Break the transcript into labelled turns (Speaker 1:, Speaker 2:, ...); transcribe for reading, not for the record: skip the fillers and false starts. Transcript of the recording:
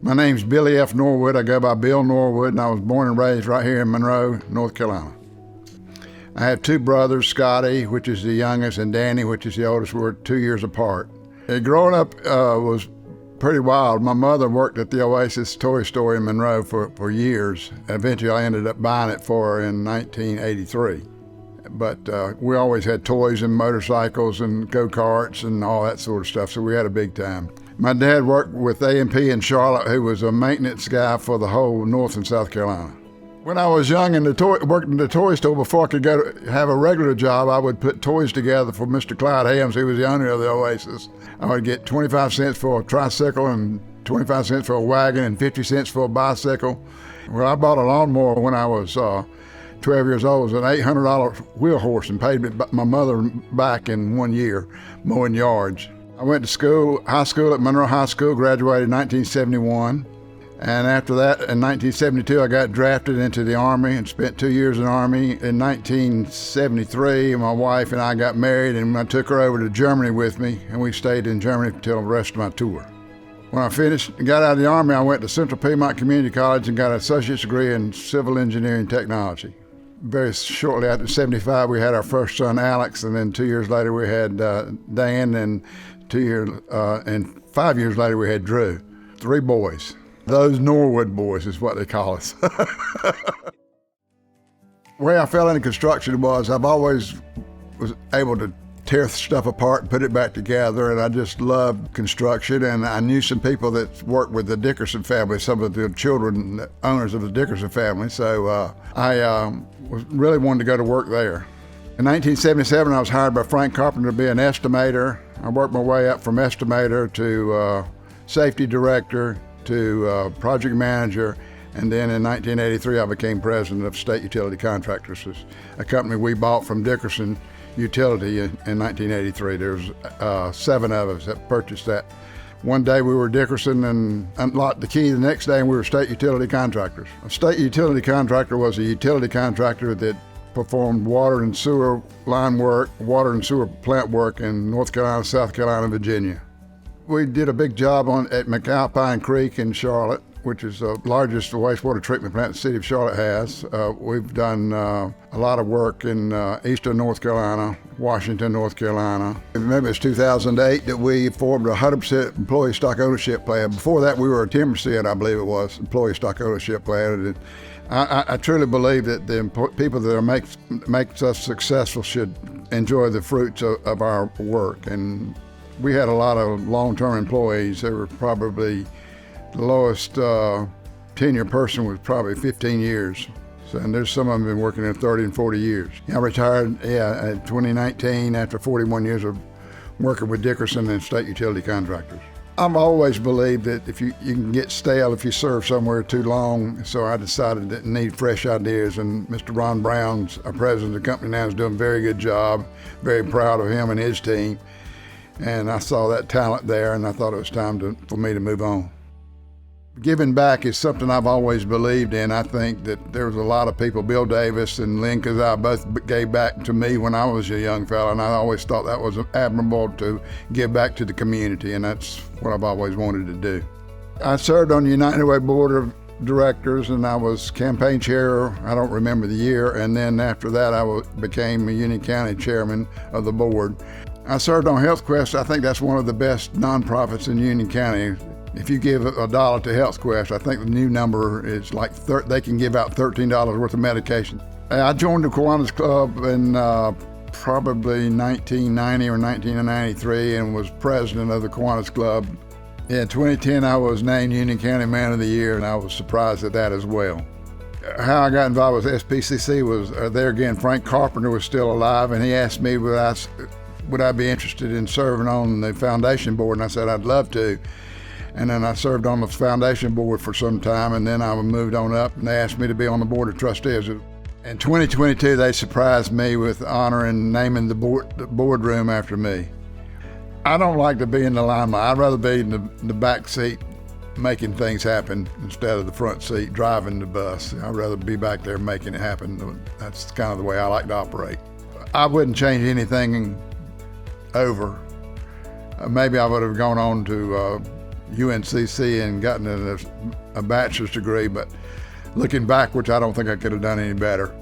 Speaker 1: My name's Billy F. Norwood. I go by Bill Norwood, and I was born and raised right here in Monroe, North Carolina. I have two brothers, Scotty, which is the youngest, and Danny, which is the oldest. We're 2 years apart. Growing up was pretty wild. My mother worked at the Oasis toy store in Monroe for years. Eventually, I ended up buying it for her in 1983. But we always had toys and motorcycles and go-karts and all that sort of stuff, so we had a big time. My dad worked with A&P in Charlotte, who was a maintenance guy for the whole North and South Carolina. When I was young and worked in the toy store, before I could go to have a regular job, I would put toys together for Mr. Clyde Hams, who was the owner of the Oasis. I would get 25 cents for a tricycle and 25 cents for a wagon and 50 cents for a bicycle. Well, I bought a lawnmower when I was 12 years old. It was an $800 wheel horse and paid my mother back in 1 year mowing yards. I went to school, high school at Monroe High School, graduated in 1971. And after that, in 1972, I got drafted into the Army and spent 2 years in the Army. In 1973, my wife and I got married, and I took her over to Germany with me, and we stayed in Germany until the rest of my tour. When I finished and got out of the Army, I went to Central Piedmont Community College and got an associate's degree in civil engineering technology. Very shortly after 75, we had our first son, Alex, and then 2 years later we had Dan, and 5 years later we had Drew. 3 boys. Those Norwood boys is what they call us. The way I fell into construction was I've always was able to tear stuff apart and put it back together, and I just loved construction. And I knew some people that worked with the Dickerson family, some of the children, the owners of the Dickerson family, so I really wanted to go to work there. In 1977, I was hired by Frank Carpenter to be an estimator. I worked my way up from estimator to safety director to project manager, and then in 1983 I became president of State Utility Contractors, a company we bought from Dickerson Utility in 1983. There was 7 of us that purchased that. One day we were Dickerson and unlocked the key. The next day we were State Utility Contractors. A State Utility Contractor was a utility contractor that performed water and sewer line work, water and sewer plant work in North Carolina, South Carolina, and Virginia. We did a big job at McAlpine Creek in Charlotte, which is the largest wastewater treatment plant the city of Charlotte has. We've done a lot of work in eastern North Carolina, Washington, North Carolina. I remember it's 2008 that we formed a 100% employee stock ownership plan. Before that, we were a 10%, I believe it was, employee stock ownership plan. And I truly believe that the people that makes us successful should enjoy the fruits of our work. And we had a lot of long-term employees. They were probably the lowest tenure person was probably 15 years. So, and there's some of them been working there 30 and 40 years. I retired, in 2019 after 41 years of working with Dickerson and State Utility Contractors. I've always believed that if you can get stale if you serve somewhere too long, so I decided that I need fresh ideas, and Mr. Ron Brown's our president of the company now, is doing a very good job. Very proud of him and his team. And I saw that talent there, and I thought it was time for me to move on. Giving back is something I've always believed in. I think that there was a lot of people, Bill Davis and Lynn Kazai both gave back to me when I was a young fella, and I always thought that was admirable to give back to the community, and that's what I've always wanted to do. I served on the United Way Board of Directors, and I was campaign chair, I don't remember the year, and then after that I became a Union County chairman of the board. I served on HealthQuest. I think that's one of the best nonprofits in Union County. If you give $1 to HealthQuest, I think the new number is like they can give out $13 worth of medication. I joined the Kiwanis Club in probably 1990 or 1993 and was president of the Kiwanis Club. In 2010, I was named Union County Man of the Year, and I was surprised at that as well. How I got involved with SPCC was, there again, Frank Carpenter was still alive, and he asked me would I be interested in serving on the foundation board, and I said I'd love to. And then I served on the foundation board for some time, and then I moved on up, and they asked me to be on the board of trustees. In 2022, they surprised me with honoring naming the boardroom after me. I don't like to be in the limelight. I'd rather be in the back seat making things happen instead of the front seat driving the bus. I'd rather be back there making it happen. That's kind of the way I like to operate. I wouldn't change anything over. Maybe I would have gone on to UNCC and gotten a bachelor's degree, but looking backwards, I don't think I could have done any better.